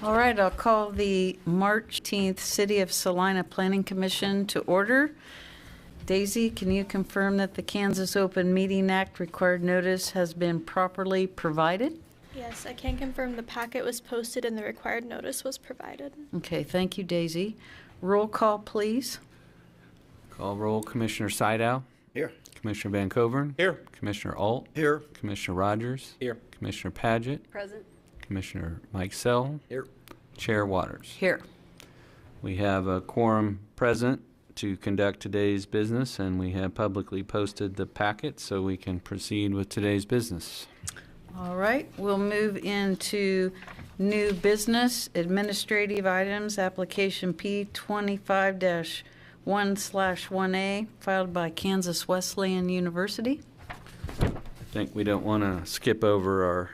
All right, I'll call the March 18th City of Salina Planning Commission to order. Daisy, can you confirm that the Kansas Open Meeting Act required notice has been properly provided? Yes, I can confirm the packet was posted and the required notice was provided. Okay, thank you, Daisy. Roll call, please. Call roll. Commissioner Sydow. Here. Commissioner Van Coveren. Here. Commissioner Alt. Here. Commissioner Rogers. Here. Commissioner Paget. Present. Commissioner Mike Sell. Here. Chair Waters. Here. We have a quorum present to conduct today's business, and we have publicly posted the packet so we can proceed with today's business. All right, we'll move into new business, administrative items, application P 25-1/1A, filed by Kansas Wesleyan University. I think we don't want to skip over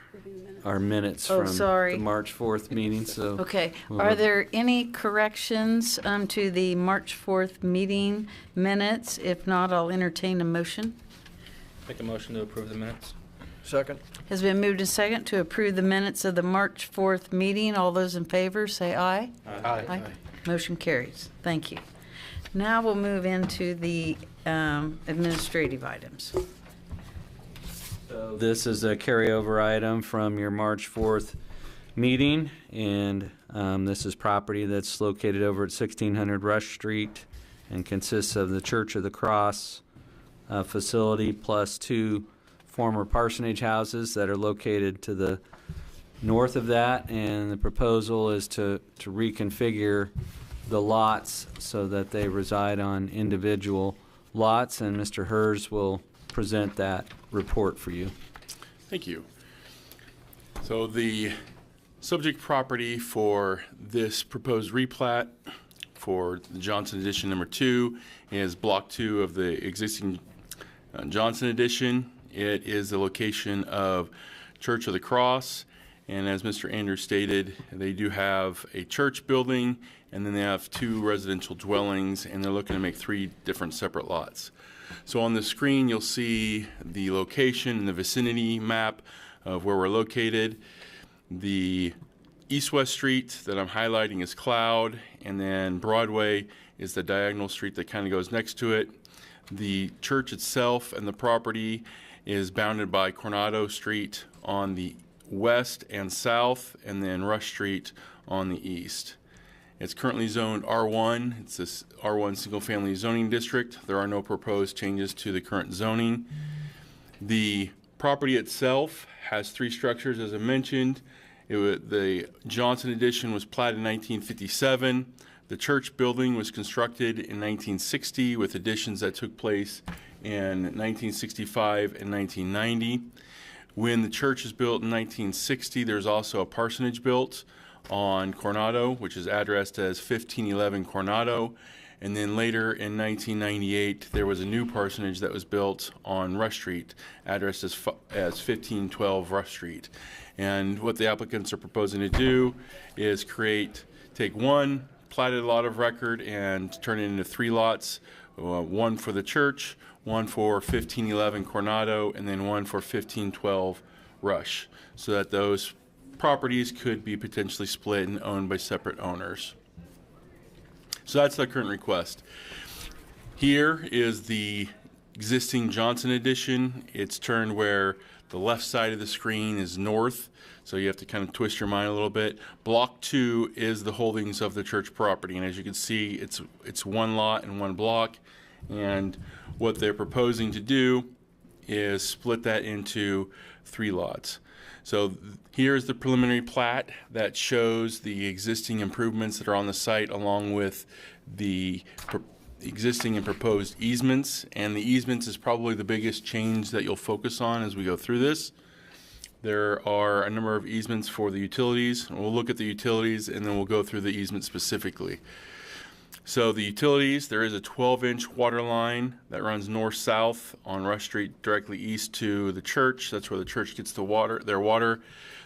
our minutes from sorry. the March 4th meeting. So Okay, are there any corrections to the March 4th meeting minutes? If not, I'll entertain a motion. Make a motion to approve the minutes. Second. Has been moved and second to approve the minutes of the March 4th meeting. All those in favor, say aye. Aye. Motion carries. Thank you. Now we'll move into the administrative items. So this is a carryover item from your March 4th meeting, and this is property that's located over at 1600 Rush Street and consists of the Church of the Cross facility plus two former parsonage houses that are located to the north of that, and the proposal is to reconfigure the lots so that they reside on individual lots, and Mr. Hers will present that report for you. Thank you. So the subject property for this proposed replat for the Johnson Edition number 2 is Block 2 of the existing Johnson Edition. It is the location of Church of the Cross, and as Mr. Andrews stated, they do have a church building, and then they have 2 residential dwellings, and they're looking to make 3 different separate lots. So on the screen, you'll see the location and the vicinity map of where we're located. The east-west street that I'm highlighting is Cloud, and then Broadway is the diagonal street that kind of goes next to it. The church itself and the property is bounded by Coronado Street on the west and south, and then Rush Street on the east. It's currently zoned R1. It's this R1 single-family zoning district. There are no proposed changes to the current zoning. The property itself has 3 structures, as I mentioned. The Johnson Edition was platted in 1957. The church building was constructed in 1960 with additions that took place in 1965 and 1990. When the church was built in 1960, there's also a parsonage built on Coronado, which is addressed as 1511 Coronado. And then later in 1998, there was a new parsonage that was built on Rush Street, addressed as 1512 Rush Street. And what the applicants are proposing to do is take one platted lot of record and turn it into 3 lots, one for the church, one for 1511 Coronado, and then one for 1512 Rush, so that those properties could be potentially split and owned by separate owners. So that's the current request. Here is the existing Johnson Edition. It's turned where the left side of the screen is north, so you have to kind of twist your mind a little bit. Block 2 is the holdings of the church property, and as you can see, it's one lot and one block, and what they're proposing to do is split that into 3 lots. So here's the preliminary plat that shows the existing improvements that are on the site, along with the existing and proposed easements. And the easements is probably the biggest change that you'll focus on as we go through this. There are a number of easements for the utilities. We'll look at the utilities and then we'll go through the easement specifically. So the utilities, there is a 12-inch water line that runs north-south on Rush Street directly east to the church. That's where the church gets their water.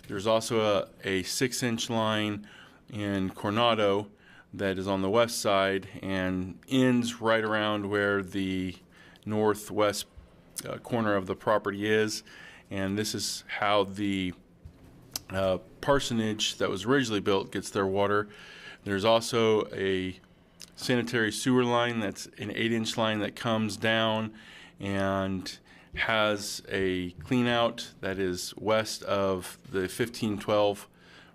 There's also a 6-inch line in Coronado that is on the west side and ends right around where the northwest corner of the property is. And this is how the parsonage that was originally built gets their water. There's also a sanitary sewer line that's an 8-inch line that comes down and has a clean out that is west of the 1512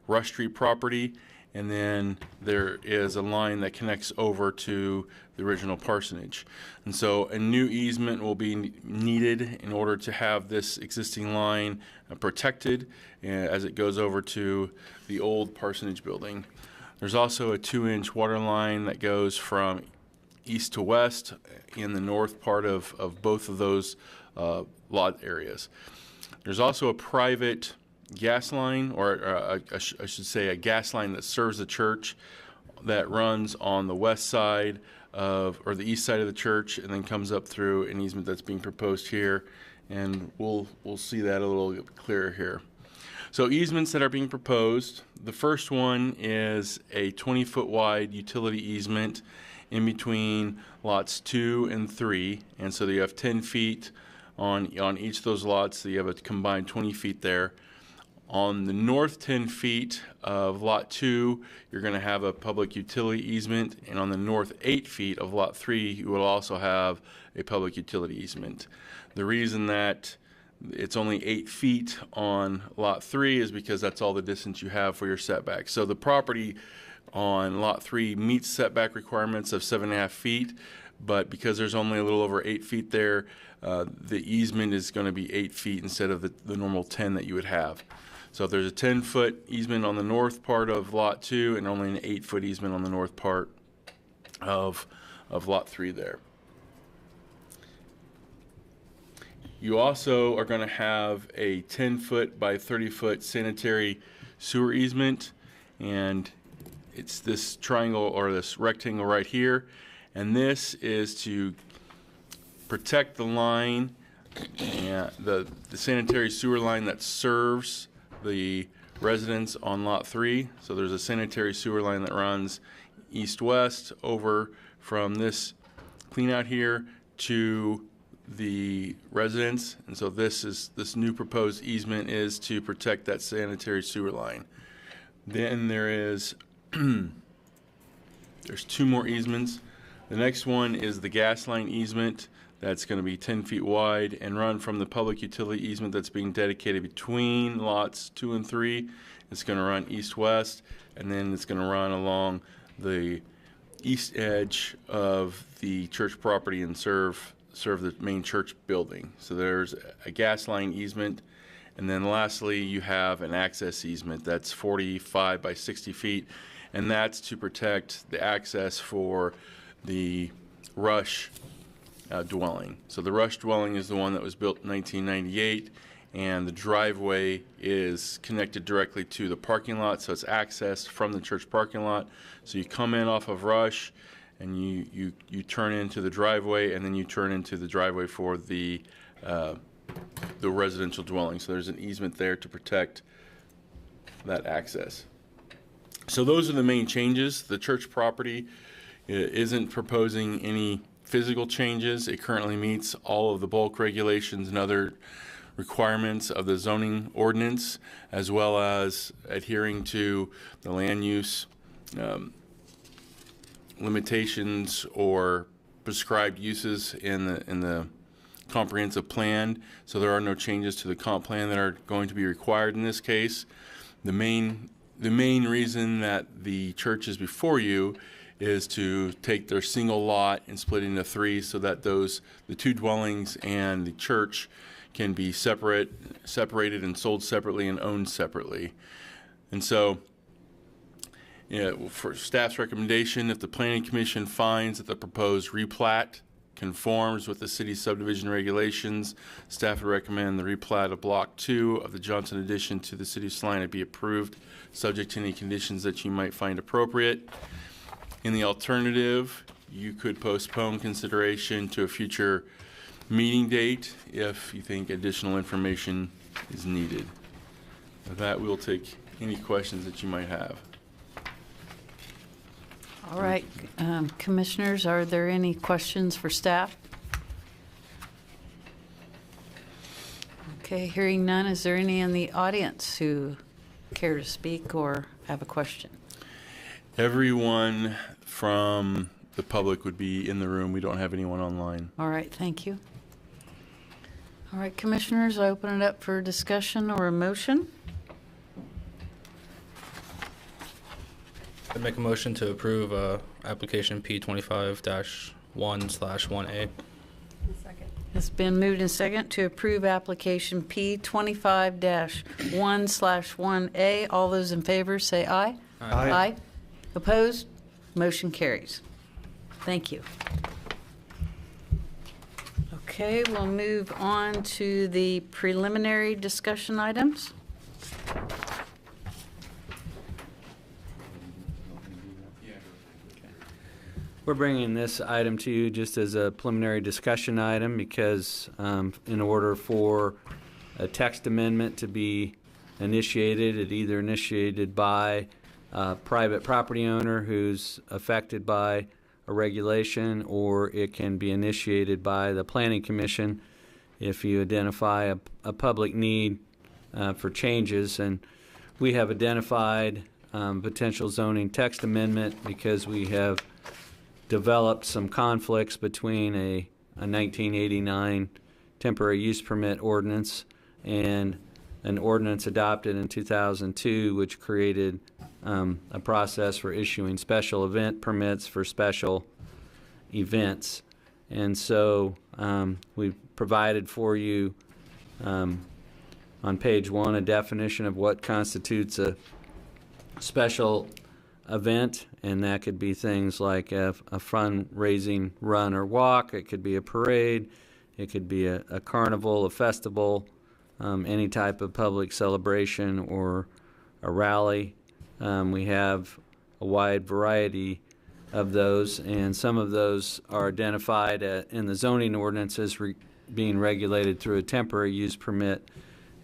Rush Street property, and then there is a line that connects over to the original parsonage. And so a new easement will be needed in order to have this existing line protected as it goes over to the old parsonage building. There's also a 2-inch water line that goes from east to west in the north part of both of those lot areas. There's also a private gas line, or I should say a gas line that serves the church, that runs on the west side of, or the east side of the church, and then comes up through an easement that's being proposed here, and we'll see that a little bit clearer here. So easements that are being proposed, the first one is a 20-foot wide utility easement in between lots 2 and 3, and so you have 10 feet on each of those lots, so you have a combined 20 feet there. On the north 10 feet of lot 2, you're going to have a public utility easement, and on the north 8 feet of lot 3, you will also have a public utility easement. The reason that it's only 8 feet on lot 3 is because that's all the distance you have for your setback. So the property on lot 3 meets setback requirements of 7.5 feet, but because there's only a little over 8 feet there, the easement is going to be 8 feet instead of the normal 10 that you would have. So if there's a 10-foot easement on the north part of lot 2 and only an 8-foot easement on the north part of lot 3 there. You also are going to have a 10-foot by 30-foot sanitary sewer easement, and it's this triangle or this rectangle right here, and this is to protect the line, and the sanitary sewer line that serves the residents on lot 3. So there's a sanitary sewer line that runs east-west over from this clean out here to the residents, and so this new proposed easement is to protect that sanitary sewer line. Then there's 2 more easements. The next one is the gas line easement that's going to be 10 feet wide and run from the public utility easement that's being dedicated between lots 2 and 3. It's going to run east-west, and then it's going to run along the east edge of the church property and serve the main church building. So there's a gas line easement, and then lastly you have an access easement that's 45 by 60 feet, and that's to protect the access for the Rush dwelling. So the Rush dwelling is the one that was built in 1998, and the driveway is connected directly to the parking lot, so it's accessed from the church parking lot. So you come in off of Rush, and you turn into the driveway, and then you turn into the driveway for the residential dwelling. So there's an easement there to protect that access. So those are the main changes. The church property isn't proposing any physical changes. It currently meets all of the bulk regulations and other requirements of the zoning ordinance, as well as adhering to the land use limitations or prescribed uses in the comprehensive plan. So there are no changes to the comp plan that are going to be required in this case. The main reason that the church is before you is to take their single lot and split it into 3 so that the 2 dwellings and the church can be separated and sold separately and owned separately. And so, for staff's recommendation, if the Planning Commission finds that the proposed replat conforms with the city's subdivision regulations, staff would recommend the replat of Block 2 of the Johnson addition to the city of Salina be approved, subject to any conditions that you might find appropriate. In the alternative, you could postpone consideration to a future meeting date if you think additional information is needed. With that, we'll take any questions that you might have. All right, commissioners, are there any questions for staff? Okay, hearing none, is there any in the audience who care to speak or have a question? Everyone from the public would be in the room. We don't have anyone online. All right, thank you. All right, commissioners, I open it up for discussion or a motion. I'd make a motion to approve application P25-1/1A. It's been moved and second to approve application P25-1/1A. All those in favor say aye. Aye. Opposed? Motion carries. Thank you. Okay, we'll move on to the preliminary discussion items. We're bringing this item to you just as a preliminary discussion item because in order for a text amendment to be initiated, it either initiated by a private property owner who's affected by a regulation, or it can be initiated by the Planning Commission if you identify a public need for changes. And we have identified potential zoning text amendment because we have developed some conflicts between a 1989 temporary use permit ordinance and an ordinance adopted in 2002, which created a process for issuing special event permits for special events. And so we've provided for you on page 1 a definition of what constitutes a special event, and that could be things like a fundraising run or walk. It could be a parade. It could be a carnival, a festival, any type of public celebration or a rally. We have a wide variety of those, and some of those are identified in the zoning ordinance as being regulated through a temporary use permit.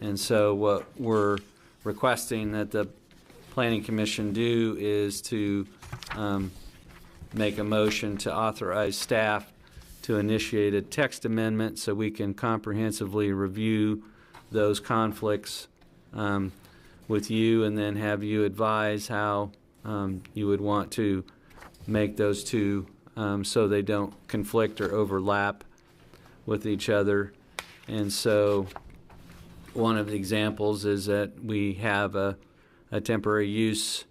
And so what we're requesting that the Planning Commission do is to make a motion to authorize staff to initiate a text amendment so we can comprehensively review those conflicts with you, and then have you advise how you would want to make those two so they don't conflict or overlap with each other. And so one of the examples is that we have a temporary use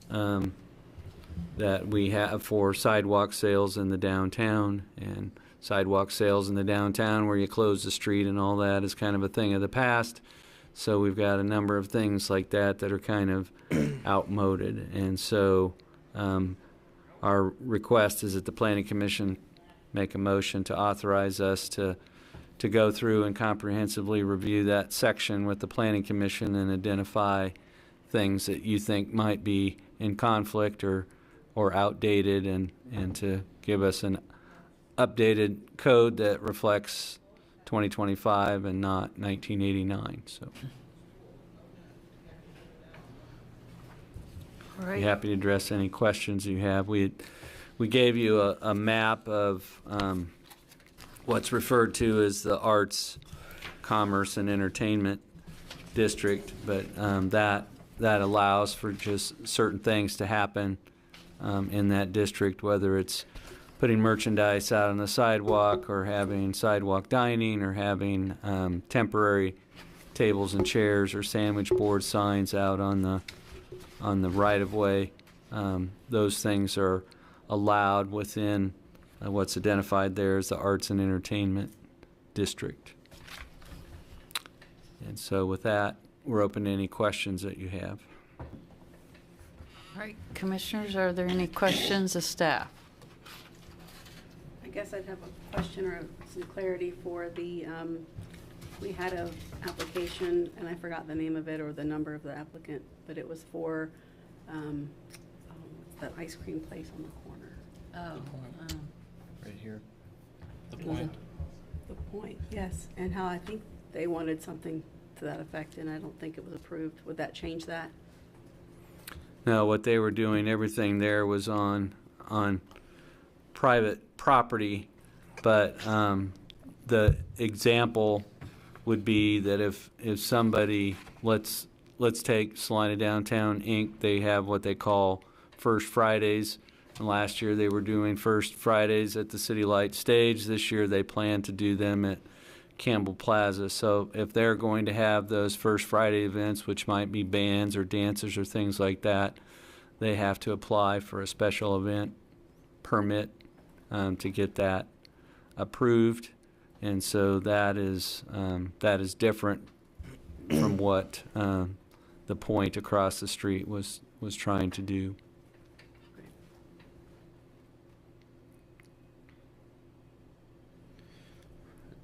that we have for sidewalk sales in the downtown, and sidewalk sales in the downtown where you close the street and all that is kind of a thing of the past. So we've got a number of things like that that are kind of outmoded. And so our request is that the Planning Commission make a motion to authorize us to go through and comprehensively review that section with the Planning Commission and identify things that you think might be in conflict or outdated, and to give us an updated code that reflects 2025 and not 1989. So All be right. happy to address any questions you have. We gave you a map of what's referred to as the Arts, Commerce, and Entertainment District, but that allows for just certain things to happen in that district, whether it's putting merchandise out on the sidewalk or having sidewalk dining or having temporary tables and chairs or sandwich board signs out on the right-of-way. Those things are allowed within what's identified there as the Arts and Entertainment District. And so with that, we're open to any questions that you have. All right, commissioners, are there any questions of staff? I guess I'd have a question or some clarity for the, we had a application, and I forgot the name of it or the number of the applicant, but it was for the ice cream place on the corner. Right here. The Was point. it? The Point, yes, and how I think they wanted something to that effect, and I don't think it was approved. Would that change that? No, what they were doing, everything there was on private property, but the example would be that if somebody, let's let's take Salina Downtown Inc. They have what they call First Fridays. And last year they were doing First Fridays at the City Light Stage. This year they plan to do them at Campbell Plaza. So if they're going to have those First Friday events, which might be bands or dances or things like that, they have to apply for a special event permit to get that approved. And so that is different from what the Point across the street was trying to do.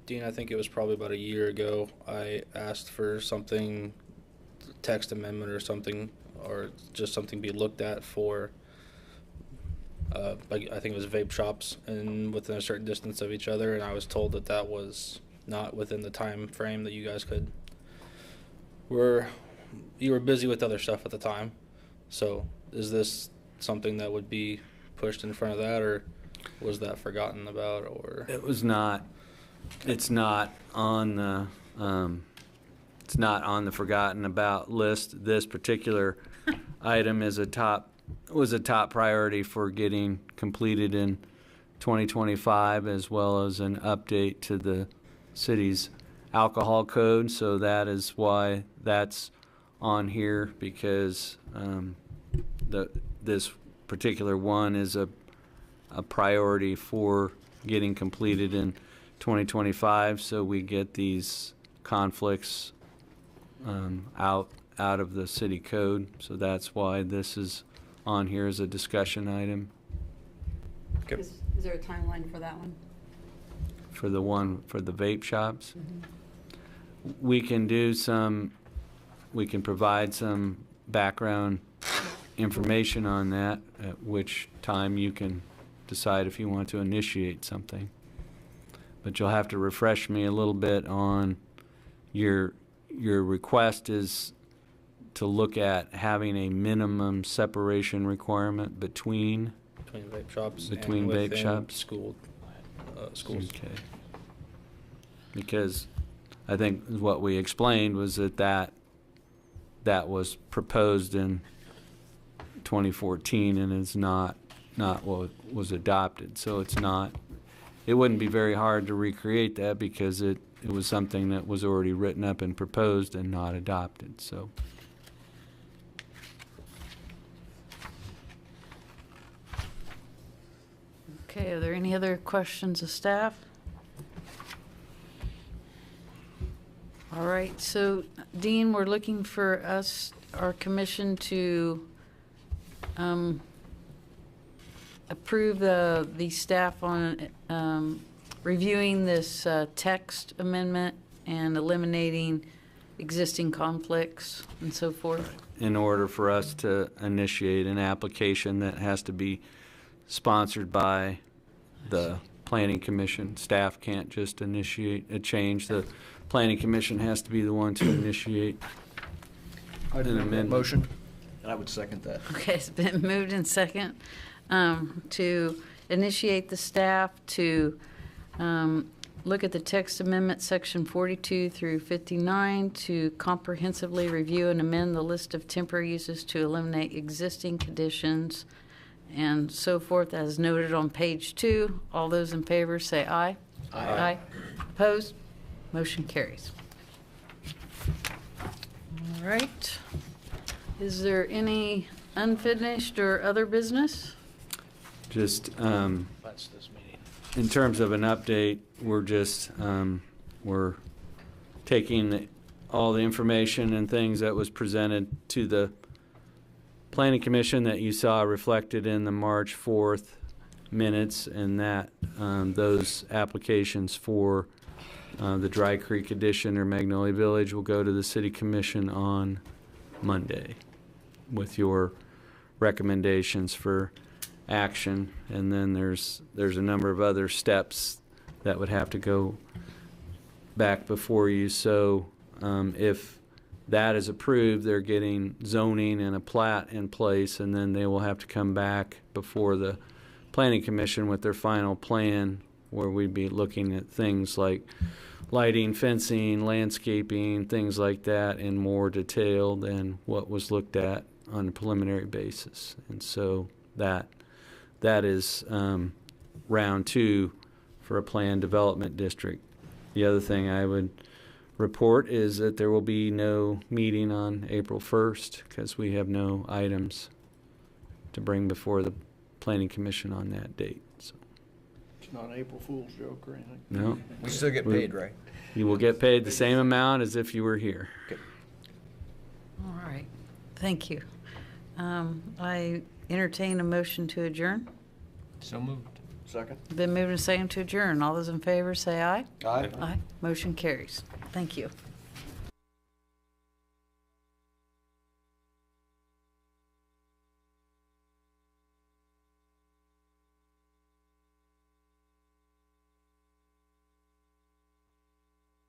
Dean, I think it was probably about a year ago, I asked for something, text amendment or something, or just something be looked at for, like, I think it was vape shops and within a certain distance of each other, and I was told that that was not within the time frame that you guys could. You were busy with other stuff at the time, so is this something that would be pushed in front of that, or was that forgotten about, or? It was not. It's not on the forgotten about list. This particular item was a top priority for getting completed in 2025, as well as an update to the city's alcohol code. So that is why that's on here, because this particular one is a priority for getting completed in 2025, so we get these conflicts out of the city code. So that's why this is on here as a discussion item. Okay. Is there a timeline for that one? For the one for the vape shops, Mm-hmm. we can provide some background information on that, at which time you can decide if you want to initiate something. But you'll have to refresh me a little bit on your request is to look at having a minimum separation requirement between Vape shops Between and vape within shops? schools. Okay. Because I think what we explained was that was proposed in 2014 and is not what was adopted. So it wouldn't be very hard to recreate that, because it was something that was already written up and proposed and not adopted. So. Okay, are there any other questions of staff? All right, so Dean, we're looking for our commission to approve the staff on reviewing this text amendment and eliminating existing conflicts and so forth. In order for us to initiate an application that has to be sponsored by the Planning Commission. Staff can't just initiate a change. The Planning Commission has to be the one to initiate I'd an make that amendment. motion, and I would second that. Okay, it's been moved in second to initiate the staff to look at the text amendment, section 42 through 59, to comprehensively review and amend the list of temporary uses to eliminate existing conditions and so forth, as noted on page 2. All those in favor say aye. Aye. Opposed? Motion carries. All right. Is there any unfinished or other business? Just That's this meeting. in terms of an update, we're taking all the information and things that was presented to the Planning Commission that you saw reflected in the March 4th minutes, and that those applications for the Dry Creek Addition or Magnolia Village will go to the City Commission on Monday with your recommendations for action. And then there's a number of other steps that would have to go back before you. So if that is approved, they're getting zoning and a plat in place, and then they will have to come back before the Planning Commission with their final plan where we'd be looking at things like lighting, fencing, landscaping, things like that in more detail than what was looked at on a preliminary basis. And so that is round 2 for a planned development district. The other thing I would report is that there will be no meeting on April 1st because we have no items to bring before the Planning Commission on that date. So, It's not an April Fool's joke or anything. no, We still get paid, right? you will get paid the same amount as if you were here. All right, thank you. I entertain a motion to adjourn. So moved. Second? Been moved and seconded to adjourn. All those in favor say aye. Aye. Aye. Motion carries. Thank you.